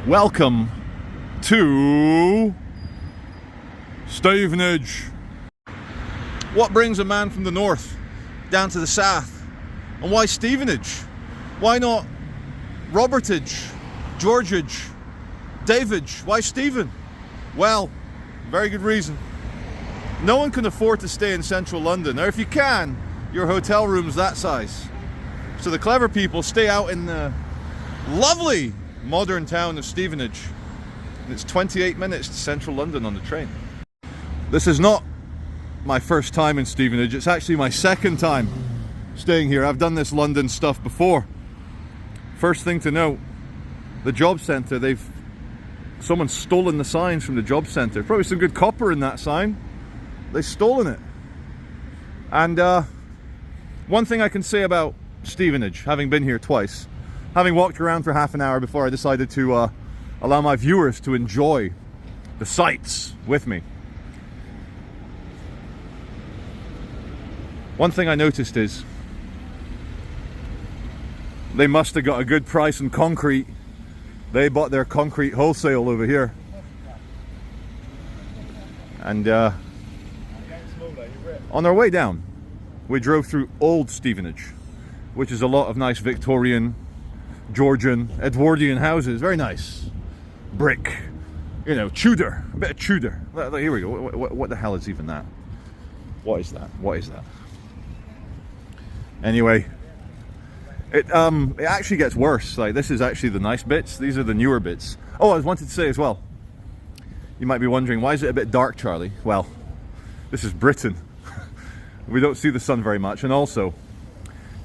Welcome to Stevenage. What brings a man from the north down to the south? And why Stevenage? Why not Robertage, Georgeage, Davidge? Why Stephen? Well, very good reason. No one can afford to stay in central London, or if you can, your hotel room's that size. So the clever people stay out in the lovely modern town of Stevenage. And it's 28 minutes to central London on the train. This is not my first time in Stevenage, it's actually my second time staying here. I've done this London stuff before. First thing to note, the job centre, someone's stolen the signs from the job centre. Probably some good copper in that sign. They've stolen it. And one thing I can say about Stevenage, having been here twice, having walked around for half an hour before I decided to allow my viewers to enjoy the sights with me. One thing I noticed is they must have got a good price on concrete. They bought their concrete wholesale over here. And on our way down, we drove through Old Stevenage, which is a lot of nice Victorian, Georgian, Edwardian houses. Very nice. Brick. You know, Tudor. A bit of Tudor. Here we go. What the hell is even that? What is that? What is that? Anyway, it actually gets worse. Like, this is actually the nice bits. These are the newer bits. Oh, I wanted to say as well, you might be wondering, why is it a bit dark, Charlie? Well, this is Britain. We don't see the sun very much, and also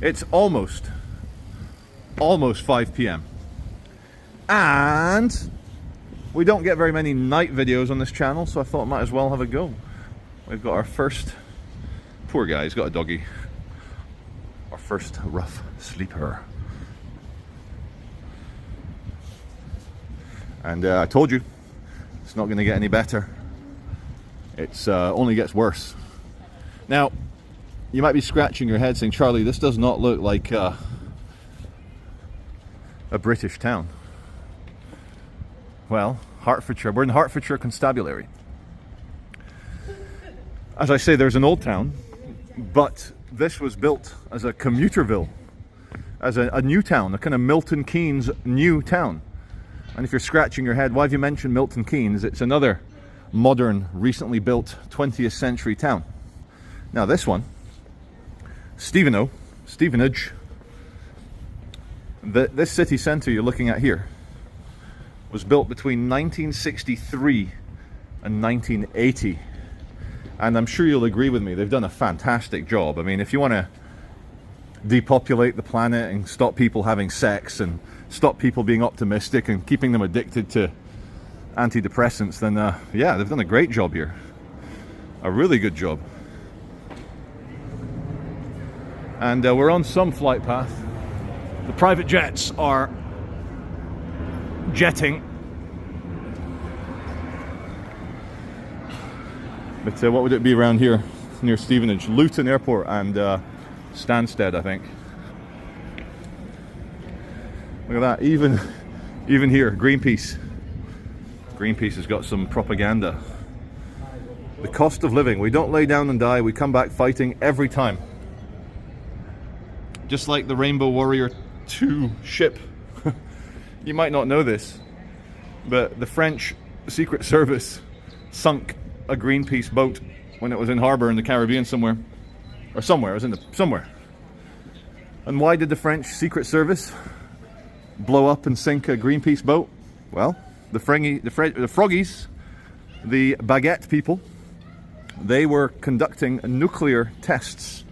it's almost 5 p.m. and we don't get very many night videos on this channel, so I thought I might as well have a go. We've got our first, poor guy, he's got a doggy, our first rough sleeper. And I told you, it's not going to get any better. It's only gets worse. Now, you might be scratching your head saying, Charlie, this does not look like a British town. Well, Hertfordshire, we're in Hertfordshire Constabulary. As I say, there's an old town, but this was built as a commuterville, as a new town, a kind of Milton Keynes new town. And if you're scratching your head, why have you mentioned Milton Keynes? It's another modern, recently built 20th century town. Now this one, Stevenage, this city centre you're looking at here was built between 1963 and 1980. And I'm sure you'll agree with me, they've done a fantastic job. I mean, if you want to depopulate the planet and stop people having sex and stop people being optimistic and keeping them addicted to antidepressants, then yeah, they've done a great job here. A really good job. And we're on some flight path. The private jets are jetting. But what would it be around here near Stevenage? Luton Airport and Stansted, I think. Look at that, even here, Greenpeace. Greenpeace has got some propaganda. The cost of living. We don't lay down and die, we come back fighting every time. Just like the Rainbow Warrior 2 ship. You might not know this, but the French Secret Service sunk a Greenpeace boat when it was in harbour in the Caribbean somewhere. Or somewhere, it was somewhere. And why did the French Secret Service blow up and sink a Greenpeace boat? Well, the froggies, the baguette people, they were conducting nuclear tests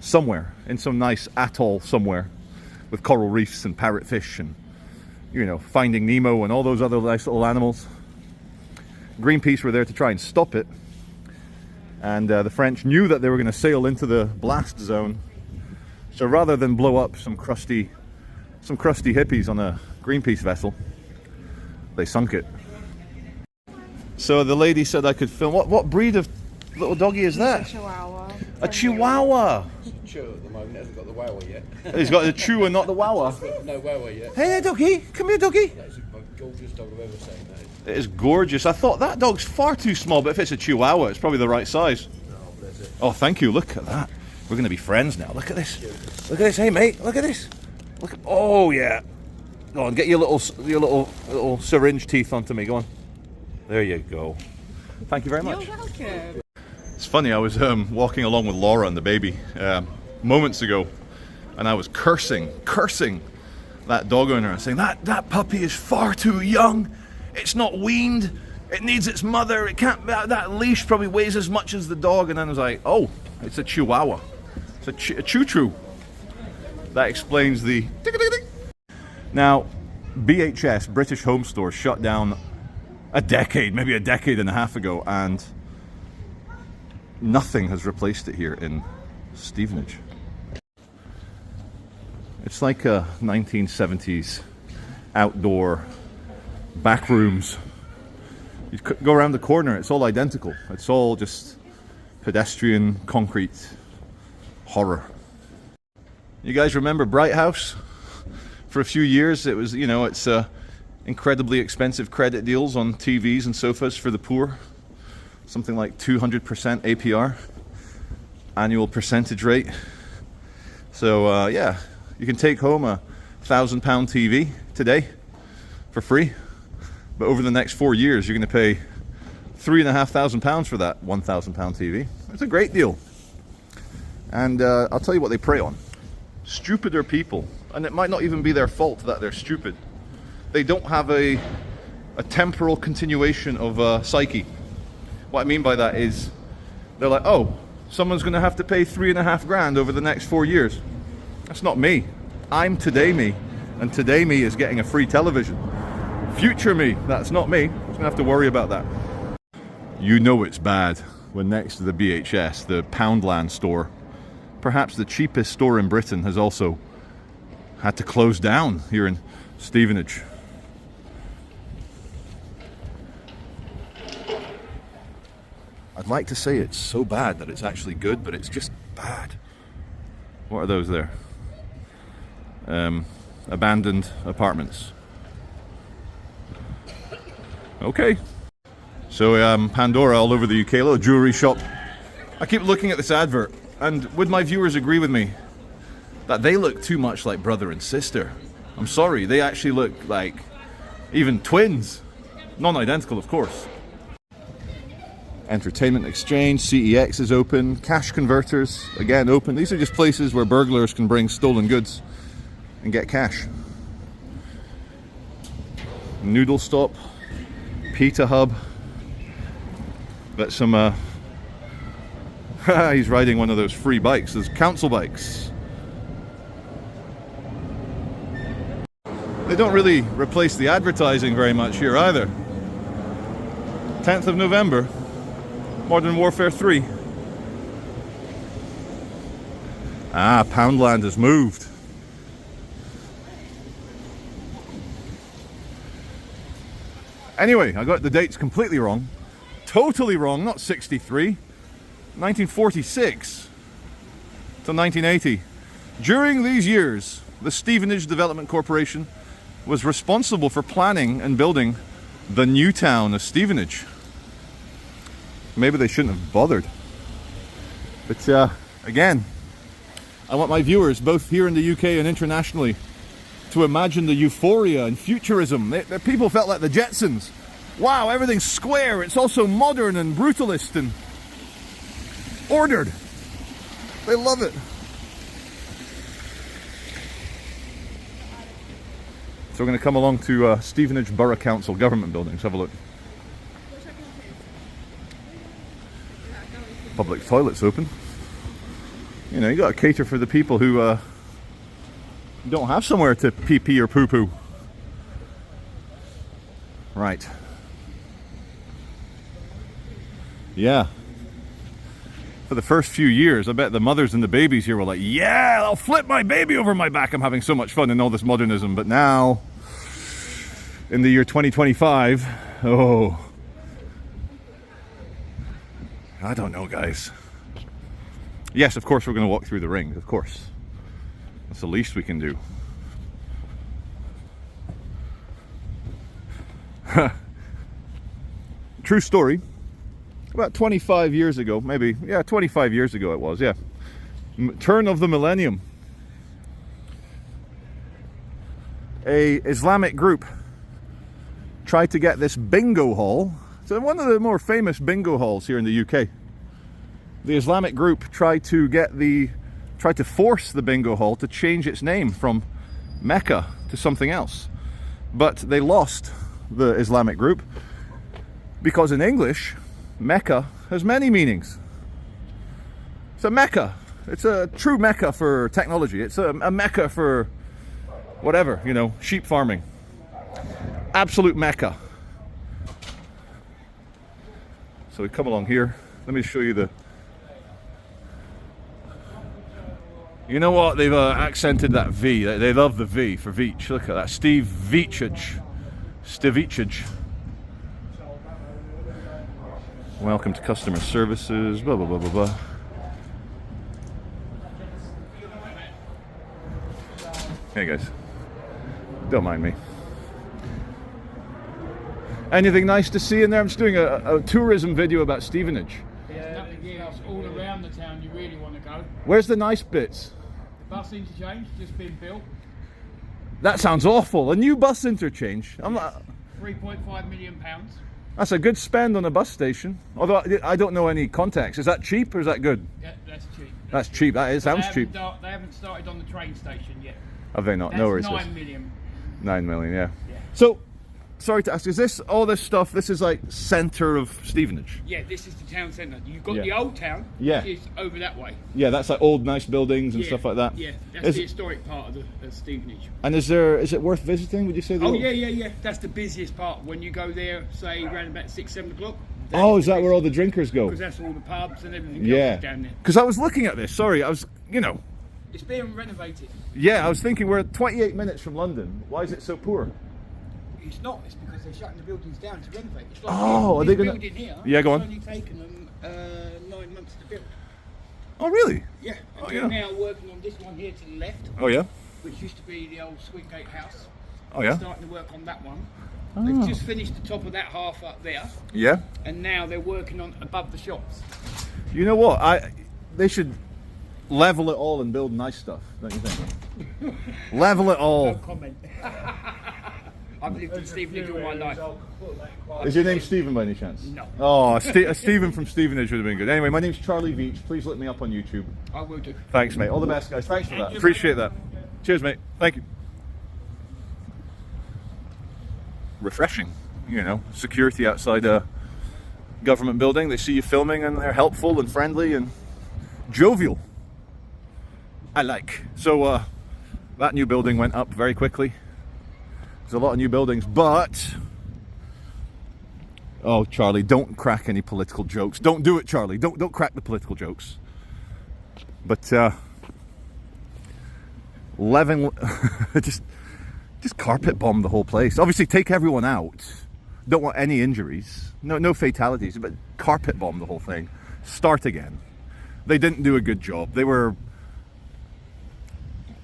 somewhere, in some nice atoll somewhere, with coral reefs and parrotfish and, you know, Finding Nemo and all those other nice little animals. Greenpeace were there to try and stop it, and the French knew that they were going to sail into the blast zone, so rather than blow up some crusty hippies on a Greenpeace vessel, they sunk it. So the lady said I could film. What breed of little doggy is that? A Chihuahua. A Chihuahua. Chew at the moment, it hasn't got the wawa yet. He's got the chew and not the wawa. No wawa yet. Hey, doggy, come here, doggy. That's a Gorgeous dog I've ever seen, that is. It is gorgeous. I thought that dog's far too small, but if it's a Chihuahua, it's probably the right size. Oh, bless it. Oh, thank you. Look at that. We're going to be friends now. Look at this. Look at this. Hey, mate. Look at this. Look at, oh, yeah. Go on, get your little syringe teeth onto me. Go on. There you go. Thank you very much. You're welcome. It's funny, I was walking along with Laura and the baby moments ago, and I was cursing that dog owner and saying, that puppy is far too young. It's not weaned. It needs its mother. It can't. That leash probably weighs as much as the dog. And then I was like, oh, it's a Chihuahua. It's a choo-choo. That explains the... Now, BHS, British Home Store, shut down maybe a decade and a half ago, and nothing has replaced it here in Stevenage. It's like a 1970s outdoor back rooms. You go around the corner, it's all identical. It's all just pedestrian, concrete horror. You guys remember Bright House? For a few years, it was, it's incredibly expensive credit deals on TVs and sofas for the poor. Something like 200% APR, annual percentage rate. So, yeah, you can take home a £1,000 TV today for free. But over the next 4 years, you're going to pay £3,500 for that £1,000 TV. It's a great deal. And I'll tell you what they prey on. Stupider people. And it might not even be their fault that they're stupid. They don't have a temporal continuation of psyche. What I mean by that is, they're like, oh, someone's going to have to pay $3,500 over the next 4 years. That's not me. I'm today me, and today me is getting a free television. Future me, that's not me. I'm going to have to worry about that. You know it's bad when next to the BHS, the Poundland store, perhaps the cheapest store in Britain, has also had to close down here in Stevenage. I'd like to say it's so bad that it's actually good, but it's just bad. What are those there? Abandoned apartments. Okay. So Pandora all over the UK, a little jewellery shop. I keep looking at this advert, and would my viewers agree with me that they look too much like brother and sister? I'm sorry, they actually look like even twins. Non-identical, of course. Entertainment Exchange, CEX is open. Cash converters, again, open. These are just places where burglars can bring stolen goods and get cash. Noodle Stop, Pita Hub. But some, he's riding one of those free bikes, those council bikes. They don't really replace the advertising very much here either. 10th of November, Modern Warfare 3. Ah, Poundland has moved. Anyway, I got the dates completely wrong. Totally wrong, not 63. 1946 to 1980. During these years, the Stevenage Development Corporation was responsible for planning and building the new town of Stevenage. Maybe they shouldn't have bothered. But again, I want my viewers, both here in the UK and internationally, to imagine the euphoria and futurism. The people felt like the Jetsons. Wow, everything's square. It's also modern and brutalist and ordered. They love it. So we're going to come along to Stevenage Borough Council government buildings. Have a look. Public toilets open. You know, you got to cater for the people who don't have somewhere to pee or poo-poo. Right. Yeah. For the first few years, I bet the mothers and the babies here were like, yeah, I'll flip my baby over my back. I'm having so much fun in all this modernism. But now, in the year 2025, oh, I don't know, guys. Yes, of course, we're going to walk through the rings, of course. That's the least we can do. True story. About 25 years ago, maybe, yeah, 25 years ago it was, yeah. Turn of the millennium. A Islamic group tried to get this bingo hall. So one of the more famous bingo halls here in the UK. The Islamic group tried to force the bingo hall to change its name from Mecca to something else. But they lost, the Islamic group, because in English, Mecca has many meanings. It's a Mecca. It's a true Mecca for technology. It's a Mecca for whatever, you know, sheep farming. Absolute Mecca. So we come along here. Let me show you the... You know what? They've accented that V. They love the V for Veach. Look at that. STEVENAGE. STEVENAGE. Welcome to customer services. Blah, blah, blah, blah, blah. Hey guys. Don't mind me. Anything nice to see in there? I'm just doing a tourism video about Stevenage. There's nothing else all around the town you really want to go. Where's the nice bits? The bus interchange just been built. That sounds awful. A new bus interchange. I'm not... £3.5 million. That's a good spend on a bus station. Although I don't know any context. Is that cheap or is that good? Yeah, that's cheap. That's cheap. That is. Sounds cheap. They haven't started on the train station yet. Have they not? That's No worries. 9 million. 9 million, yeah. Yeah. So, sorry to ask, is this, all this stuff, this is like centre of Stevenage? Yeah, this is the town centre. You've got Yeah. the old town, Yeah. which is over that way. Yeah, that's like old nice buildings and Yeah, stuff like that. Yeah, that's the historic part of Stevenage. And is it worth visiting, would you say? Oh, yeah. That's the busiest part. When you go there, say, around about 6, 7 o'clock. Oh, is that where all the drinkers go? Because that's all the pubs and everything Yeah. else down there. Because I was looking at this, sorry, I was, you know. It's being renovated. Yeah, I was thinking we're 28 minutes from London. Why is it so poor? It's not. It's because they're shutting the buildings down to renovate. It's like Oh, are they this gonna- building here? Yeah, go on. It's only taken them 9 months to build. Oh, really? Yeah. And Oh, they're yeah. now working on this one here to the left, Oh, yeah? which used to be the old Swingate house. Oh, yeah? They're starting to work on that one. Oh. They've just finished the top of that half up there, Yeah? and now they're working on above the shops. You know what? They should level it all and build nice stuff, don't you think? Level it No all. comment. I've lived in Stevenage all my life. Is your name Stephen by any chance? No. Oh, Stephen from Stevenage would have been good. Anyway, my name's Charlie Veach. Please look me up on YouTube. I will do. Thanks, mate. All the best, guys. Thanks for that. you. Appreciate that. Cheers, mate. Thank you. Refreshing, you know. Security outside a government building. They see you filming and they're helpful and friendly and jovial. I like. So that new building went up very quickly. There's a lot of new buildings, but oh, Charlie, don't crack any political jokes. Don't do it, Charlie. Don't crack the political jokes. But just carpet bomb the whole place. Obviously, take everyone out. Don't want any injuries. No fatalities. But carpet bomb the whole thing. Start again. They didn't do a good job. They were,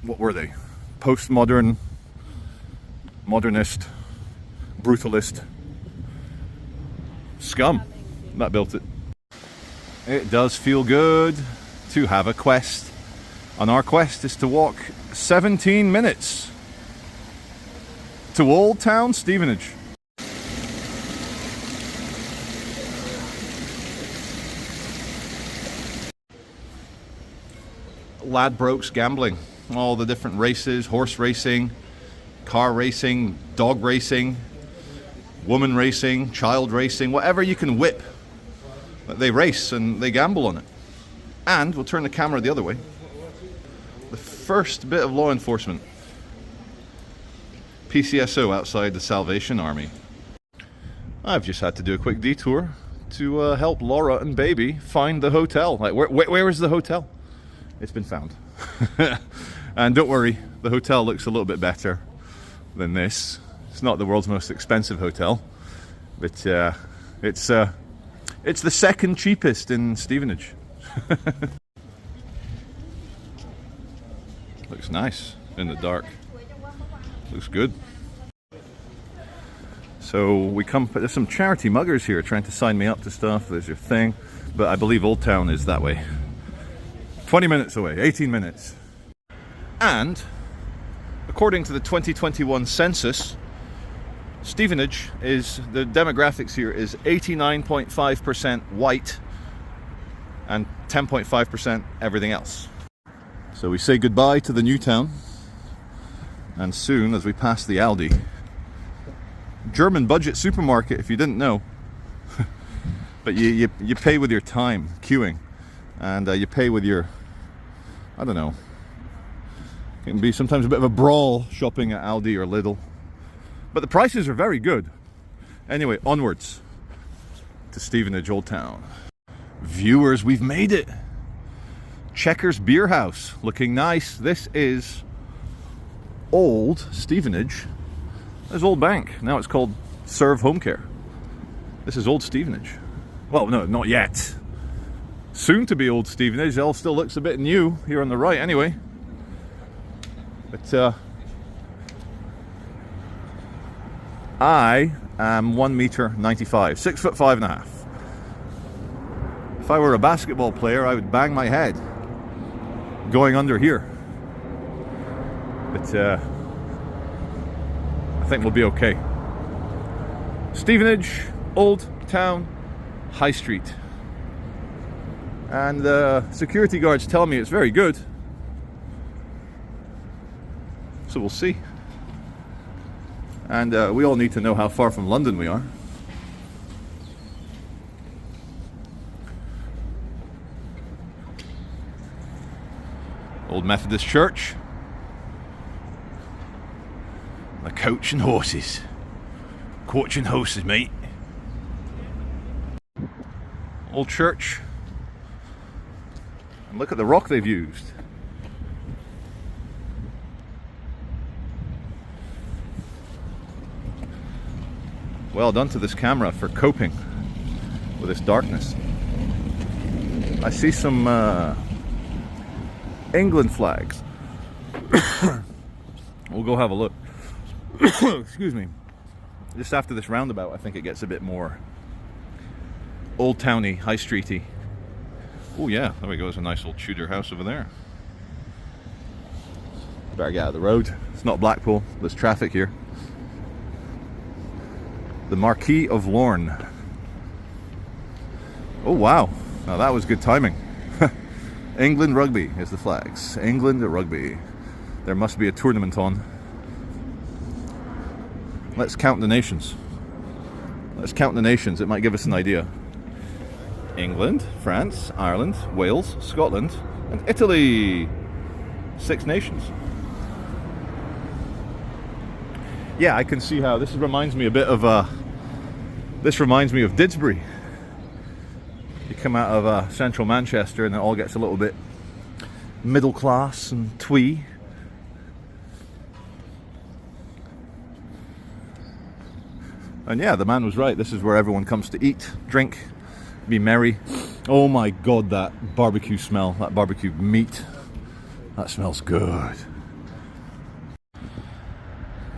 what were they? Postmodern, modernist, brutalist scum that built it. It does feel good to have a quest, and our quest is to walk 17 minutes to Old Town Stevenage. Ladbrokes gambling, all the different races, horse racing, car racing, dog racing, woman racing, child racing, whatever you can whip. They race and they gamble on it. And we'll turn the camera the other way. The first bit of law enforcement. PCSO outside the Salvation Army. I've just had to do a quick detour to help Laura and baby find the hotel. Like, where is the hotel? It's been found. And don't worry, the hotel looks a little bit better than this. It's not the world's most expensive hotel, but it's the second cheapest in Stevenage. Looks nice in the dark. Looks good. So we come, there's some charity muggers here trying to sign me up to stuff. There's your thing. But I believe Old Town is that way. 20 minutes away, 18 minutes. And according to the 2021 census, Stevenage is, the demographics here is 89.5% white and 10.5% everything else. So we say goodbye to the new town, and soon as we pass the Aldi, German budget supermarket if you didn't know, but you pay with your time queuing, and you pay with your, I don't know, it can be sometimes a bit of a brawl shopping at Aldi or Lidl, but the prices are very good. Anyway, onwards to Stevenage Old Town. Viewers, we've made it. Checkers Beer House, looking nice. This is old Stevenage. There's Old Bank. Now it's called Serve Home Care. This is old Stevenage. Well, no, not yet. Soon to be old Stevenage. It all still looks a bit new here on the right anyway. But I am 1.95 meters, 6'5.5". If I were a basketball player, I would bang my head going under here. But I think we'll be okay. Stevenage, Old Town, High Street. And the security guards tell me it's very good. So we'll see. And we all need to know how far from London we are. Old Methodist Church. The coach and horses. Coach and horses, mate. Old church. And look at the rock they've used. Well done to this camera for coping with this darkness. I see some England flags. We'll go have a look. Excuse me. Just after this roundabout, I think it gets a bit more old towny, high streety. Oh yeah, there we go. There's a nice old Tudor house over there. Better get out of the road. It's not Blackpool. There's traffic here. The Marquis of Lorne. Oh wow, now that was good timing. England rugby is the flags. England rugby. There must be a tournament on. Let's count the nations. Let's count the nations. It might give us an idea. England, France, Ireland, Wales, Scotland, and Italy. 6 nations. Yeah, I can see how this reminds me a bit of this reminds me of Didsbury. You come out of central Manchester and it all gets a little bit middle class and twee. And yeah, the man was right. This is where everyone comes to eat, drink, be merry. Oh my god, that barbecue smell, that barbecue meat. That smells good.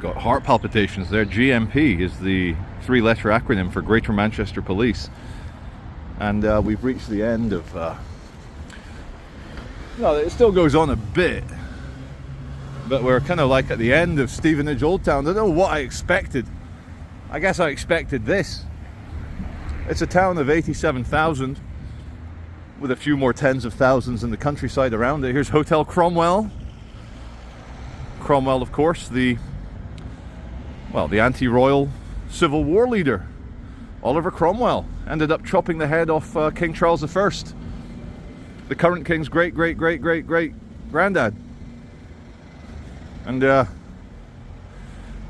Got heart palpitations there. GMP is the 3-letter acronym for Greater Manchester Police. And we've reached the end of... well, it still goes on a bit. But we're kind of like at the end of Stevenage Old Town. I don't know what I expected. I guess I expected this. It's a town of 87,000 with a few more tens of thousands in the countryside around it. Here's Hotel Cromwell. Cromwell, of course, the anti-royal Civil War leader. Oliver Cromwell ended up chopping the head off King Charles I, the current king's great-great-great-great-great-granddad. And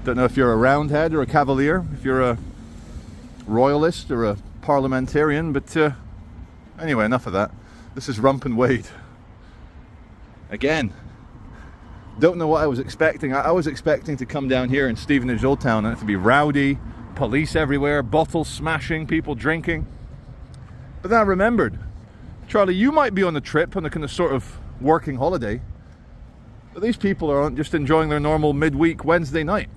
don't know if you're a roundhead or a cavalier, if you're a royalist or a parliamentarian, but anyway, enough of that. This is Rump and Wade. Again, don't know what I was expecting. I was expecting to come down here in Stevenage Old Town and it to be rowdy, police everywhere, bottles smashing, people drinking. But then I remembered, Charlie, you might be on the trip on a kind of sort of working holiday, but these people are just enjoying their normal midweek Wednesday night.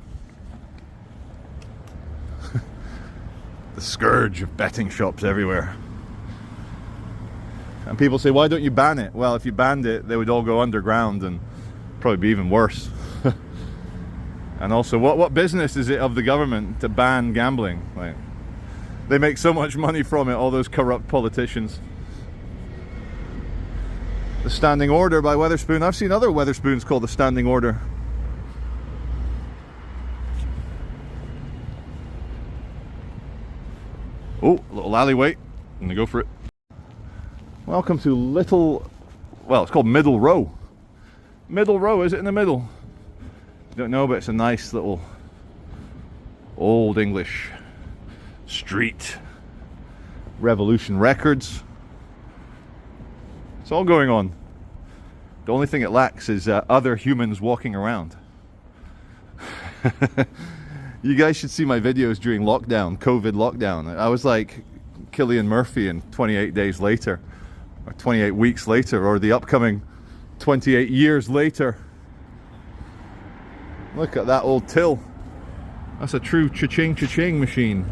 the scourge of betting shops everywhere. And people say, why don't you ban it? Well, if you banned it, they would all go underground and probably be even worse. And also, what business is it of the government to ban gambling? Like, they make so much money from it, all those corrupt politicians. The Standing Order by Weatherspoon. I've seen other Weatherspoons called the Standing Order. Oh, a little alleyway. I'm gonna go for it. Welcome to well, it's called Middle Row. Middle Row, is it in the middle? Don't know, but it's a nice little old English street. Revolution Records. It's all going on. The only thing it lacks is other humans walking around. You guys should see my videos during lockdown, COVID lockdown. I was like Cillian Murphy in 28 Days Later, or 28 Weeks Later, or the upcoming 28 Years Later. Look at that old till. That's a true cha-ching cha-ching machine.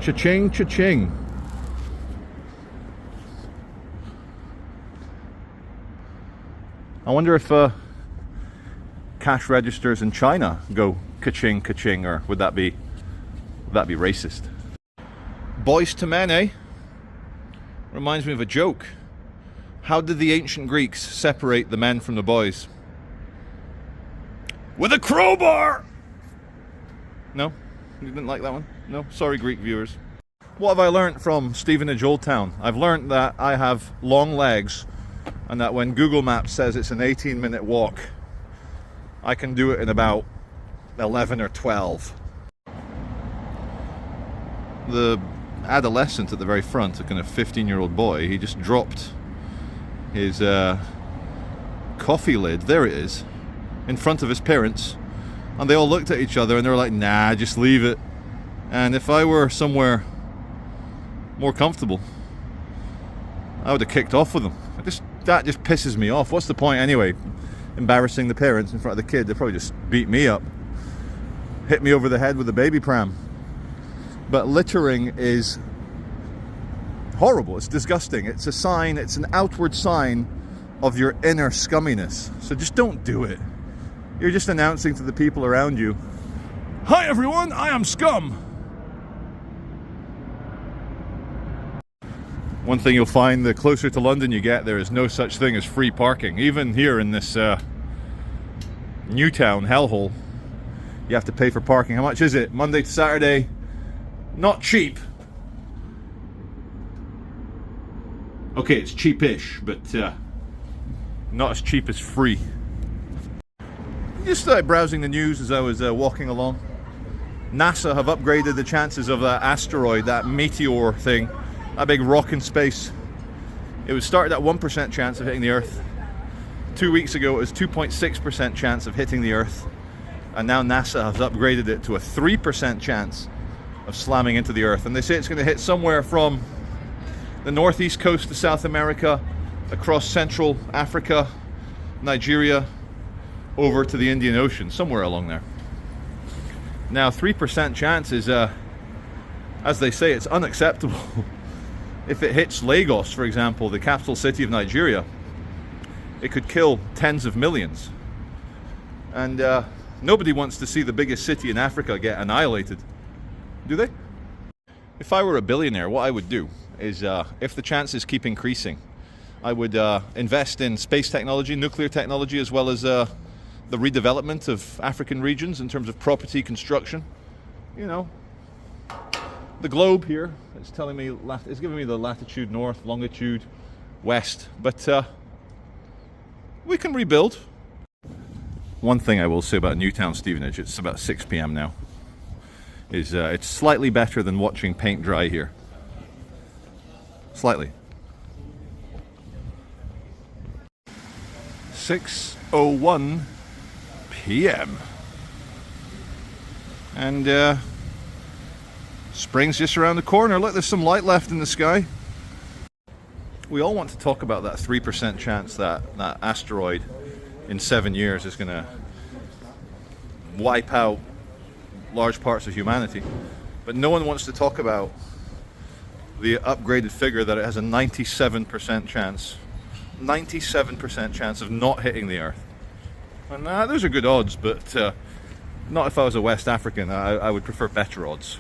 Cha-ching cha-ching. I wonder if cash registers in China go ka-ching ka-ching, or would that be racist? Boys to men, eh? Reminds me of a joke. How did the ancient Greeks separate the men from the boys? With a crowbar! No? You didn't like that one? No? Sorry, Greek viewers. What have I learnt from Stevenage Old Town? I've learnt that I have long legs, and that when Google Maps says it's an 18-minute walk, I can do it in about 11 or 12. The adolescent at the very front, a kind of 15-year-old boy, he just dropped his coffee lid, there it is, in front of his parents, and they all looked at each other and they were like, nah, just leave it. And if I were somewhere more comfortable, I would have kicked off with them. That just pisses me off. What's the point anyway? Embarrassing the parents in front of the kid. They probably just beat me up, hit me over the head with a baby pram. But littering is horrible. It's disgusting. It's a sign, it's an outward sign of your inner scumminess. So just don't do it. You're just announcing to the people around you, hi everyone, I am scum. One thing you'll find, the closer to London you get, there is no such thing as free parking. Even here in this Newtown hellhole, you have to pay for parking. How much is it? Monday to Saturday? Not cheap. Okay, it's cheapish, but not as cheap as free. Just browsing the news as I was walking along. NASA have upgraded the chances of that asteroid, that meteor thing, that big rock in space. It was started at 1% chance of hitting the Earth. 2 weeks ago it was 2.6% chance of hitting the Earth. And now NASA has upgraded it to a 3% chance of slamming into the Earth. And they say it's going to hit somewhere from the northeast coast of South America, across Central Africa, Nigeria, over to the Indian Ocean, somewhere along there. Now 3% chance is, as they say, it's unacceptable. If it hits Lagos, for example, the capital city of Nigeria, it could kill tens of millions. And nobody wants to see the biggest city in Africa get annihilated, do they? If I were a billionaire, what I would do is, if the chances keep increasing, I would invest in space technology, nuclear technology, as well as the redevelopment of African regions in terms of property construction. You know, the globe here is telling me, it's giving me the latitude north, longitude west, but we can rebuild. One thing I will say about Newtown Stevenage, it's about 6 p.m. now, is it's slightly better than watching paint dry here. Slightly. 6:01 p.m. and spring's just around the corner. Look, there's some light left in the sky. We all want to talk about that 3% chance that asteroid in 7 years is going to wipe out large parts of humanity. But no one wants to talk about the upgraded figure that it has a 97% chance. 97% chance of not hitting the Earth. And those are good odds, but not if I was a West African. I would prefer better odds.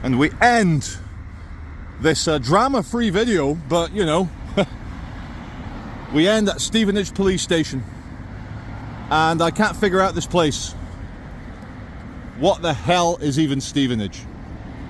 And we end this drama-free video, but you know, we end at Stevenage Police Station. And I can't figure out this place. What the hell is even Stevenage?